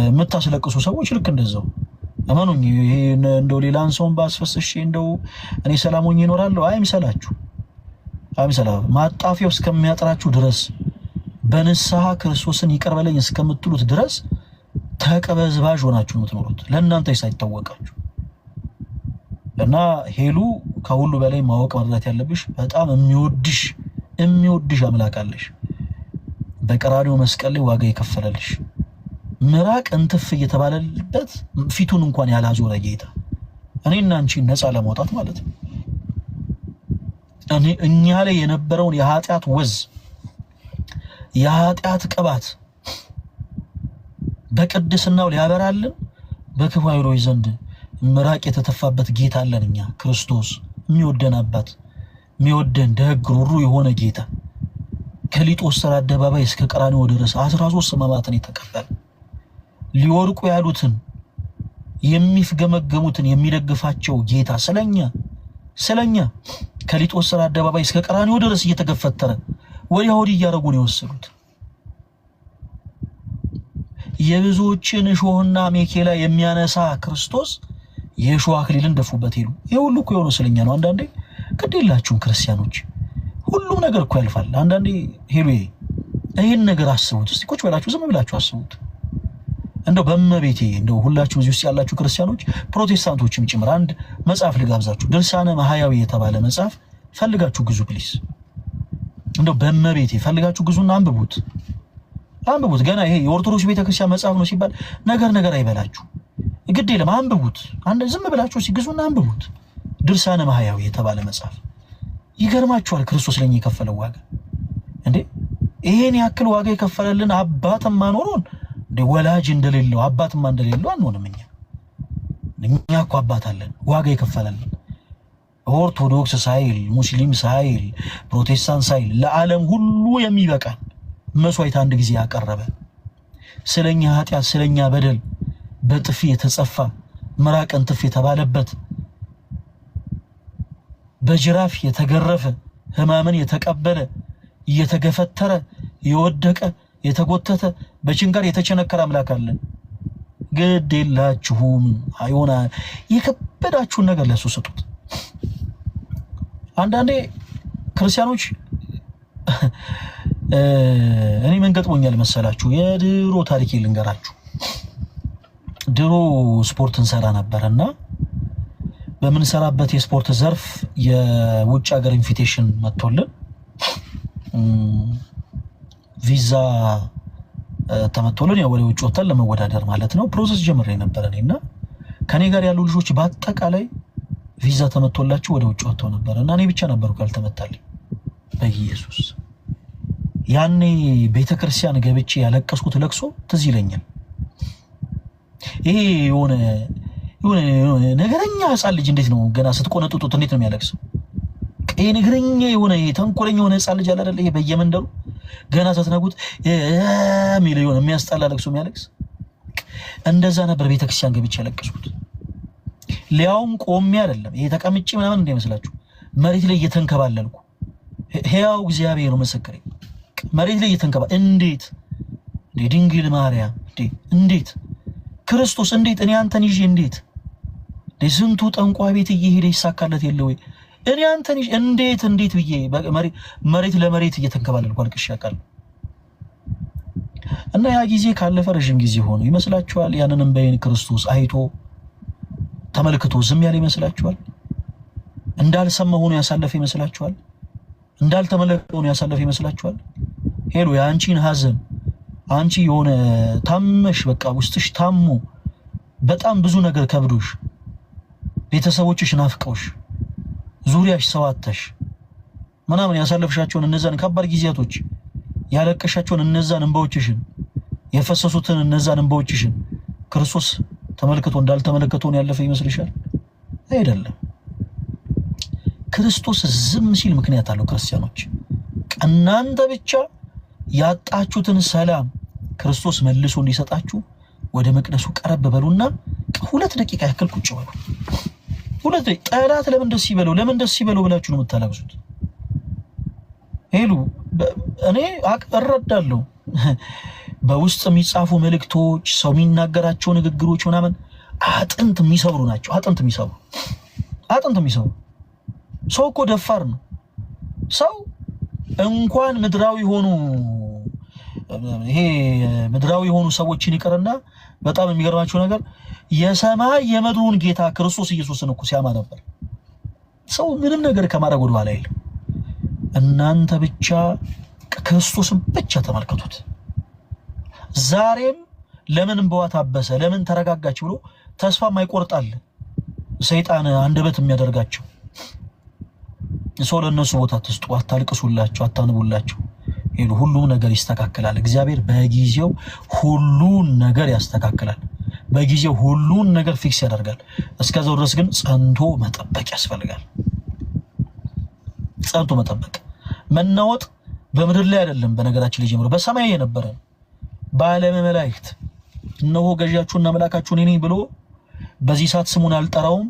የምታስለቅሱ ሰዎች ልክ እንደዛው እመኑኝ። ይሄ እንደው ሌላን ሰውን ባስፈስሽ እንደው እኔ ሰላሙኝ ይኖራለሁ አይምሰላችሁ። ማጣፊያው እስከሚያጥራችሁ ድረስ በንስሐ ክርስቶስን ይቅር በለኝ እስከምትሉት ድረስ ተቀበዝባዥ ሆናችሁ ነው የምትኖሩት ለእናንተ ሳይታወቃችሁ። እና ሄሉ ከሁሉ በላይ ማወቅ መረዳት ያለብሽ በጣም የሚወድሽ አምላክ አለሽ። በቀራንዮ መስቀል ላይ ዋጋ የከፈለልሽ ምራቅ እንትፍ እየተባለበት ፊቱን እንኳን ያላዞረ ጌታ እኔና አንቺን ነፃ ለማውጣት ማለት ነው። እኛ ላይ የነበረውን የኃጢአት ወዝ የኃጢአት ቅባት በቅድስናው ሊያበራልን በክፉ ኃይሎች ዘንድ ምራቅ የተተፋበት ጌታ አለን። እኛ ክርስቶስ የሚወደን አባት የሚወደን ደግ ሩሩ የሆነ ጌታ ከሊጦስጥራ አደባባይ እስከ ቀራንዮ ድረስ 13 ሕማማትን የተቀበለ ሊወድቁ ያሉትን የሚፍገመገሙትን የሚደግፋቸው ጌታ ስለኛ ከሊጦስጥራ አደባባይ እስከ ቀራንዮ ድረስ እየተገፈተረ ወዲያ ወዲህ እያደረጉ ነው የወሰዱት። የብዙዎችን እሾህና አሜኬላ የሚያነሳ ክርስቶስ የእሾህ አክሊልን ደፉበት ይሉ። ይሄ ሁሉ እኮ የሆነው ስለኛ ነው። አንዳንዴ ግድ የላችሁም ክርስቲያኖች፣ ሁሉም ነገር እኮ ያልፋል። አንዳንዴ ሄሉ ይሄን ነገር አስቡት እስቲ፣ ቁጭ ብላችሁ ዝም ብላችሁ አስቡት። እንደው በመቤቴ እንደው ሁላችሁም እዚህ ውስጥ ያላችሁ ክርስቲያኖች ፕሮቴስታንቶችም ጭምር አንድ መጽሐፍ ልጋብዛችሁ። ድርሳነ ማህያዊ የተባለ መጽሐፍ ፈልጋችሁ ግዙ ፕሊስ። እንደው በመቤቴ ፈልጋችሁ ግዙና አንብቡት። ገና ይሄ የኦርቶዶክስ ቤተክርስቲያን መጽሐፍ ነው ሲባል ነገር አይበላችሁ። ግድ የለም አንብቡት። አንድ ዝም ብላችሁ ሲግዙና አንብቡት። ድርሳነ ማህያዊ የተባለ መጽሐፍ ይገርማችኋል። ክርስቶስ ለኛ የከፈለው ዋጋ እንዴ! ይሄን ያክል ዋጋ የከፈለልን አባትማ ኖሮን እንደ ወላጅ እንደሌለው አባትማ እንደሌለው አንሆንም። እኛ እኮ አባት አለን፣ ዋጋ የከፈለልን ኦርቶዶክስ ሳይል ሙስሊም ሳይል ፕሮቴስታንት ሳይል ለዓለም ሁሉ የሚበቃን መስዋዕት አንድ ጊዜ ያቀረበ ስለኛ ኃጢአት ስለኛ በደል በጥፊ የተጸፋ ምራቅን ጥፊ የተባለበት በጅራፍ የተገረፈ ሕማምን የተቀበለ እየተገፈተረ የወደቀ የተጎተተ በችንጋር የተቸነከረ አምላክ አለን። ግድ የላችሁም አይሆና የከበዳችሁን ነገር ለሱ ስጡት። አንዳንዴ ክርስቲያኖች እኔ ምን ገጥሞኛል መሰላችሁ? የድሮ ታሪክ ልንገራችሁ። ድሮ ስፖርት እንሰራ ነበርና በምንሰራበት የስፖርት ዘርፍ የውጭ ሀገር ኢንቪቴሽን መጥቶልን ቪዛ ተመቶልን ወደ ውጭ ወጥተን ለመወዳደር ማለት ነው። ፕሮሰስ ጀምሬ ነበር እኔና ከኔ ጋር ያሉ ልጆች በአጠቃላይ ቪዛ ተመቶላችሁ ወደ ውጭ ወጥተው ነበር እና እኔ ብቻ ነበርኩ ያልተመታልኝ። በኢየሱስ ያኔ ቤተክርስቲያን ገብቼ ያለቀስኩት ለቅሶ ትዝ ይለኛል። ይሄ የሆነ ነገረኛ ሕፃን ልጅ እንዴት ነው ገና ስትቆነጥጡት እንዴት ነው የሚያለቅሰው? ይሄ ነገረኛ የሆነ ተንኮለኛ የሆነ ሕፃን ልጅ አለ አይደል? ይሄ በየመንደሩ ገና ስትነጉት የሚል የሆነ የሚያስጠላ ለቅሶ የሚያለቅስ እንደዛ ነበር ቤተክርስቲያን ገብቼ ያለቀስኩት። ሊያውም ቆሜ አይደለም ይሄ ተቀምጬ ምናምን እንደሚመስላችሁ መሬት ላይ እየተንከባለልኩ። ሕያው እግዚአብሔር ነው መሰከረኝ። መሬት ላይ እየተንከባ እንዴት ድንግል ማርያም እንዴት ክርስቶስ እንዴት እኔ አንተን ይዤ እንዴት ለስንቱ ጠንቋይ ቤት እየሄደ ይሳካለት የለ ወይ እኔ አንተን ይዤ እንዴት ብዬ መሬት ለመሬት እየተንከባለልኩ አልቅሼ አውቃለሁ። እና ያ ጊዜ ካለፈ ረጅም ጊዜ ሆኖ ይመስላችኋል? ያንንም በይን ክርስቶስ አይቶ ተመልክቶ ዝም ያለ ይመስላችኋል? እንዳልሰማ ሆኖ ያሳለፈ ይመስላችኋል? እንዳልተመለከተ ሆኖ ያሳለፈ ይመስላችኋል? ሄሎ ያንቺን ሐዘን አንቺ የሆነ ታመሽ በቃ ውስጥሽ ታሞ በጣም ብዙ ነገር ከብዶሽ ቤተሰቦችሽ ናፍቀውሽ ዙሪያሽ ሰዋተሽ ምናምን ያሳለፍሻቸውን እነዛን ከባድ ጊዜያቶች ያለቀሻቸውን እነዛን እንባዎችሽን የፈሰሱትን እነዛን እንባዎችሽን ክርስቶስ ተመልክቶ እንዳልተመለከተውን ያለፈ ይመስልሻል? አይደለም። ክርስቶስ ዝም ሲል ምክንያት አለው። ክርስቲያኖች እናንተ ብቻ ያጣችሁትን ሰላም ክርስቶስ መልሶ እንዲሰጣችሁ ወደ መቅደሱ ቀረብ በሉና 2 ደቂቃ ያክል ቁጭ በሉ። 2 ደቂቃ ጠላት ለምን ደስ ይበለው ብላችሁ ነው የምታለቅሱት? ሄሉ እኔ እረዳለሁ። በውስጥ የሚጻፉ መልእክቶች ሰው የሚናገራቸው ንግግሮች ምናምን አጥንት የሚሰብሩ ናቸው። አጥንት የሚሰብሩ ሰው እኮ ደፋር ነው። ሰው እንኳን ምድራዊ ሆኑ ሰዎችን ይቀርና በጣም የሚገርማቸው ነገር የሰማይ የምድሩን ጌታ ክርስቶስ ኢየሱስን እኮ ሲያማ ነበር። ሰው ምንም ነገር ከማድረግ ወደ ኋላ አይልም። እናንተ ብቻ ክርስቶስን ብቻ ተመልከቱት። ዛሬም ለምን እንበዋ ታበሰ ለምን ተረጋጋች ብሎ ተስፋ ማይቆርጣል ሰይጣን አንደበት የሚያደርጋቸው ሰው ለነሱ ቦታ ትስጡ፣ አታልቅሱላቸው፣ አታንቡላቸው። ይሄ ሁሉም ነገር ይስተካከላል። እግዚአብሔር በጊዜው ሁሉን ነገር ያስተካክላል። በጊዜው ሁሉን ነገር ፊክስ ያደርጋል። እስከዛው ድረስ ግን ጸንቶ መጠበቅ ያስፈልጋል። ጸንቶ መጠበቅ መናወጥ በምድር ላይ አይደለም። በነገራችን ላይ ጀምሮ በሰማይ የነበረ በዓለም መላእክት እነሆ ገዣችሁና መላካችሁ እኔ ነኝ ብሎ በዚህ ሰዓት ስሙን አልጠራውም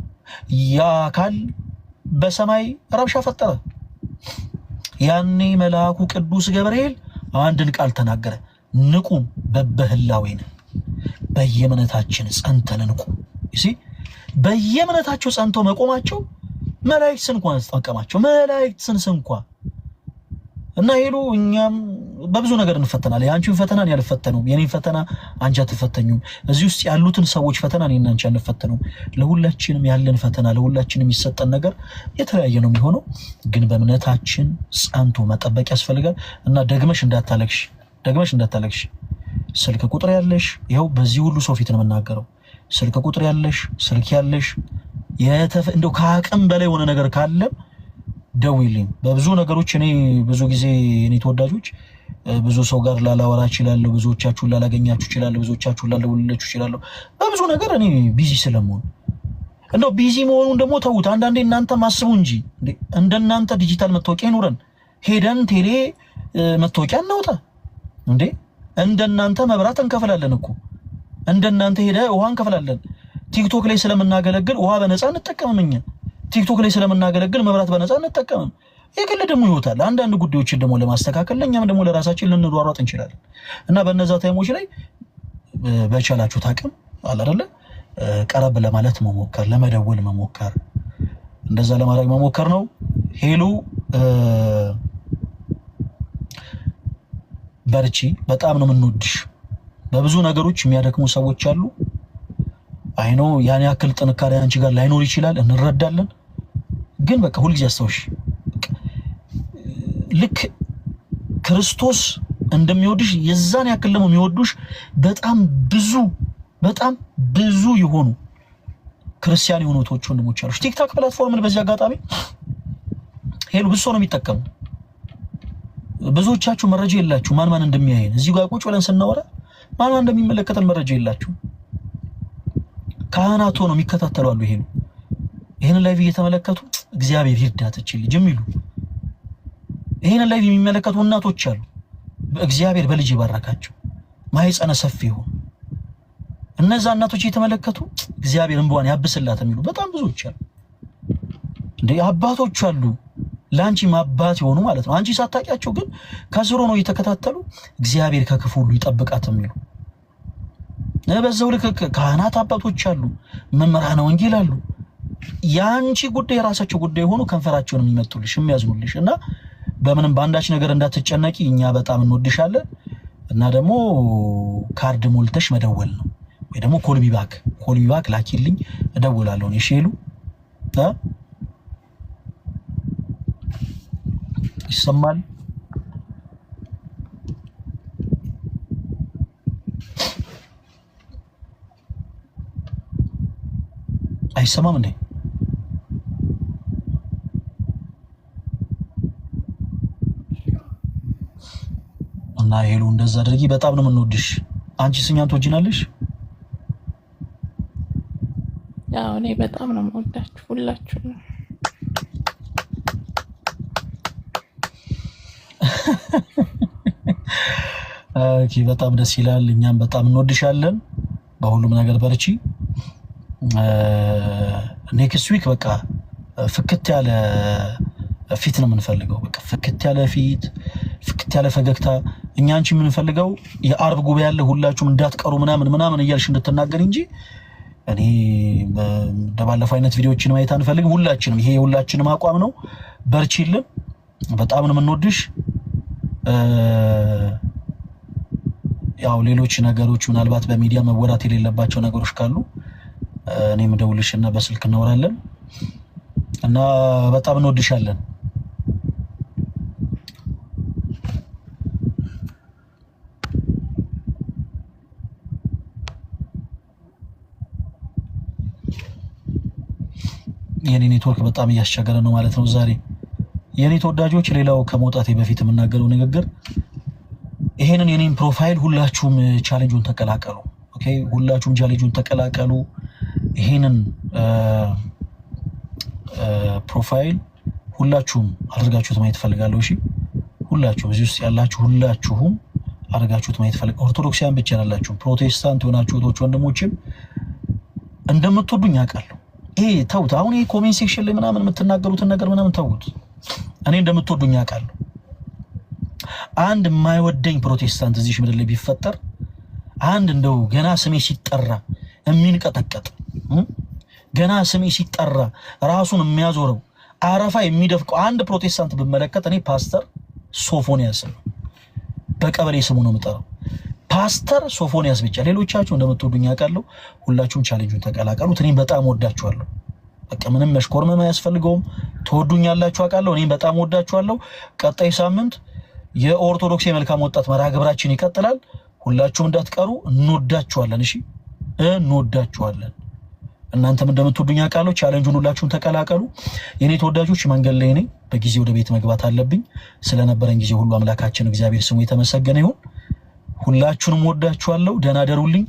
ያ አካል በሰማይ ረብሻ ፈጠረ። ያኔ መልአኩ ቅዱስ ገብርኤል አንድን ቃል ተናገረ። ንቁም በበህላዌነ በየእምነታችን ጸንተን እንቁም። እሺ በየእምነታቸው ጸንተው መቆማቸው መላእክትን እንኳን አስጠቀማቸው። መላእክትን እንኳን እና ሄሉ እኛም በብዙ ነገር እንፈተናለን። ያንቺን ፈተና እኔ አልፈተነውም፣ የኔን ፈተና አንቺ አትፈተኙም። እዚህ ውስጥ ያሉትን ሰዎች ፈተና እኔና አንቺ አንፈተነውም። ለሁላችንም ያለን ፈተና ለሁላችንም የሚሰጠን ነገር የተለያየ ነው የሚሆነው። ግን በእምነታችን ጸንቶ መጠበቅ ያስፈልጋል። እና ደግመሽ እንዳታለቅሽ ስልክ ቁጥር ያለሽ ይኸው በዚህ ሁሉ ሰው ፊት ነው የምናገረው። ስልክ ቁጥር ያለሽ ስልክ ያለሽ እንደው ከአቅም በላይ የሆነ ነገር ካለ ደውይልኝ። በብዙ ነገሮች እኔ ብዙ ጊዜ እኔ ተወዳጆች ብዙ ሰው ጋር ላላወራ እችላለሁ፣ ብዙዎቻችሁን ላላገኛችሁ እችላለሁ፣ ብዙዎቻችሁን ላልደውልላችሁ እችላለሁ። በብዙ ነገር እኔ ቢዚ ስለምሆን እንደው ቢዚ መሆኑን ደግሞ ተውት። አንዳንዴ እናንተ ማስቡ እንጂ እንደናንተ ዲጂታል መታወቂያ ይኑረን፣ ሄደን ቴሌ መታወቂያ እናውጣ እንዴ። እንደናንተ መብራት እንከፍላለን እኮ፣ እንደናንተ ሄደ ውሃ እንከፍላለን። ቲክቶክ ላይ ስለምናገለግል ውሃ በነፃ እንጠቀምኛ። ቲክቶክ ላይ ስለምናገለግል መብራት በነፃ እንጠቀምም። የግል ደግሞ ይወጣል። አንዳንድ ጉዳዮችን ደግሞ ለማስተካከል ለኛም ደግሞ ለራሳችን ልንሯሯጥ እንችላለን። እና በእነዛ ታይሞች ላይ በቻላችሁት አቅም አለ አይደለ ቀረብ ለማለት መሞከር፣ ለመደወል መሞከር፣ እንደዛ ለማድረግ መሞከር ነው። ሄሉ በርቺ፣ በጣም ነው የምንወድሽ። በብዙ ነገሮች የሚያደክሙ ሰዎች አሉ። አይኖ ያን ያክል ጥንካሬ አንቺ ጋር ላይኖር ይችላል፣ እንረዳለን። ግን በቃ ሁልጊዜ አስተውሽ፣ ልክ ክርስቶስ እንደሚወድሽ የዛን ያክል ደግሞ የሚወዱሽ በጣም ብዙ የሆኑ ክርስቲያን የሆኑ ወንድሞች አሉሽ። ቲክቶክ ፕላትፎርምን በዚህ አጋጣሚ ሄሉ ብዙ ሰው ነው የሚጠቀመው። ብዙዎቻችሁ መረጃ የላችሁ ማን እንደሚያየን። እዚህ ጋር ቁጭ ብለን ስናወራ ማን እንደሚመለከተን መረጃ የላችሁ። ካህናት ሆነው የሚከታተሉ አሉ። ይሄን ላይቭ እየተመለከቱ እግዚአብሔር ይርዳት እቺ ልጅ የሚሉ ይሄን ላይቭ የሚመለከቱ እናቶች አሉ። እግዚአብሔር በልጅ ይባርካቸው፣ ማህፀነ ሰፊ ይሁን። እነዛ እናቶች እየተመለከቱ እግዚአብሔር እንቧን ያብስላት የሚሉ በጣም ብዙዎች አሉ። እንደ አባቶች አሉ ላንቺ ማባት የሆኑ ማለት ነው። አንቺ ሳታውቂያቸው ግን ከስሮ ነው እየተከታተሉ እግዚአብሔር ከክፉ ሁሉ ይጠብቃት የሚሉ በዛው ልክ ካህናት አባቶች አሉ፣ መምህራነ ወንጌል አሉ። ያንቺ ጉዳይ የራሳቸው ጉዳይ ሆኖ ከንፈራቸውን የሚመጡልሽ የሚያዝኑልሽ እና በምንም ባንዳች ነገር እንዳትጨነቂ እኛ በጣም እንወድሻለን። እና ደግሞ ካርድ ሞልተሽ መደወል ነው ወይ ደግሞ ኮልቢባክ ላኪልኝ እደውላለሁ። እሺ ሄሉ ይሰማል? አይሰማም እንዴ? እና ሄሉ እንደዛ አድርጊ። በጣም ነው የምንወድሽ። አንቺ እኛን ትወጂናለሽ? ያው እኔ በጣም ነው የምወዳችሁ ሁላችሁም። ኦኬ በጣም ደስ ይላል። እኛም በጣም እንወድሻለን። በሁሉም ነገር በርቺ። ኔክስት ዊክ በቃ ፍክት ያለ ፊት ነው የምንፈልገው። በቃ ፍክት ያለ ፊት፣ ፍክት ያለ ፈገግታ። እኛ አንቺ የምንፈልገው የአርብ ጉባኤ ያለ ሁላችሁም እንዳትቀሩ ምናምን እያልሽ እንድትናገር እንጂ እኔ እንደባለፈው አይነት ቪዲዮዎችን ማየት አንፈልግም። ሁላችንም ይሄ የሁላችንም አቋም ነው። በርቺልን። በጣም ነው የምንወድሽ። ያው ሌሎች ነገሮች ምናልባት በሚዲያ መወራት የሌለባቸው ነገሮች ካሉ እኔም ደውልሽና በስልክ እናወራለን እና በጣም እንወድሻለን። የኔ ኔትወርክ በጣም እያስቸገረ ነው ማለት ነው ዛሬ። የኔ ተወዳጆች፣ ሌላው ከመውጣቴ በፊት የምናገረው ንግግር ይሄንን የኔን ፕሮፋይል ሁላችሁም ቻሌንጁን ተቀላቀሉ። ኦኬ ሁላችሁም ቻሌንጁን ተቀላቀሉ። ይሄንን ፕሮፋይል ሁላችሁም አድርጋችሁት ማየት ፈልጋለሁ። እሺ ሁላችሁም እዚህ ውስጥ ያላችሁ ሁላችሁም አድርጋችሁት ማየት ፈልጋለሁ። ኦርቶዶክሳውያን ብቻ ያላችሁ ፕሮቴስታንት የሆናችሁ እህቶች ወንድሞችም እንደምትወዱኝ አውቃለሁ። ይሄ ተውት። አሁን ይሄ ኮሜንት ሴክሽን ላይ ምናምን የምትናገሩትን ነገር ምናምን ተውት። እኔ እንደምትወዱኝ አውቃለሁ። አንድ የማይወደኝ ፕሮቴስታንት እዚህ ምድር ላይ ቢፈጠር አንድ እንደው ገና ስሜ ሲጠራ የሚንቀጠቀጥ ገና ስሜ ሲጠራ ራሱን የሚያዞረው አረፋ የሚደፍቀው አንድ ፕሮቴስታንት ብመለከት እኔ ፓስተር ሶፎንያስ ነው። በቀበሌ ስሙ ነው የምጠራው፣ ፓስተር ሶፎንያስ ብቻ። ሌሎቻችሁ እንደምትወዱኝ አውቃለሁ። ሁላችሁም ቻሌንጁን ተቀላቀሉት። እኔም በጣም ወዳችኋለሁ። በቃ ምንም መሽኮርመም አያስፈልገውም። ትወዱኛላችሁ አውቃለሁ። እኔም በጣም ወዳችኋለሁ። ቀጣይ ሳምንት የኦርቶዶክስ የመልካም ወጣት መርሃ ግብራችን ይቀጥላል። ሁላችሁም እንዳትቀሩ። እንወዳችኋለን። እሺ እንወዳችኋለን። እናንተም እንደምትወዱኝ አውቃለሁ። ቻሌንጁን ሁላችሁም ተቀላቀሉ። የኔ ተወዳጆች፣ መንገድ ላይ ነኝ። በጊዜ ወደ ቤት መግባት አለብኝ። ስለነበረን ጊዜ ሁሉ አምላካችን እግዚአብሔር ስሙ የተመሰገነ ይሁን። ሁላችሁንም ወዳችኋለሁ። ደህና ደሩልኝ።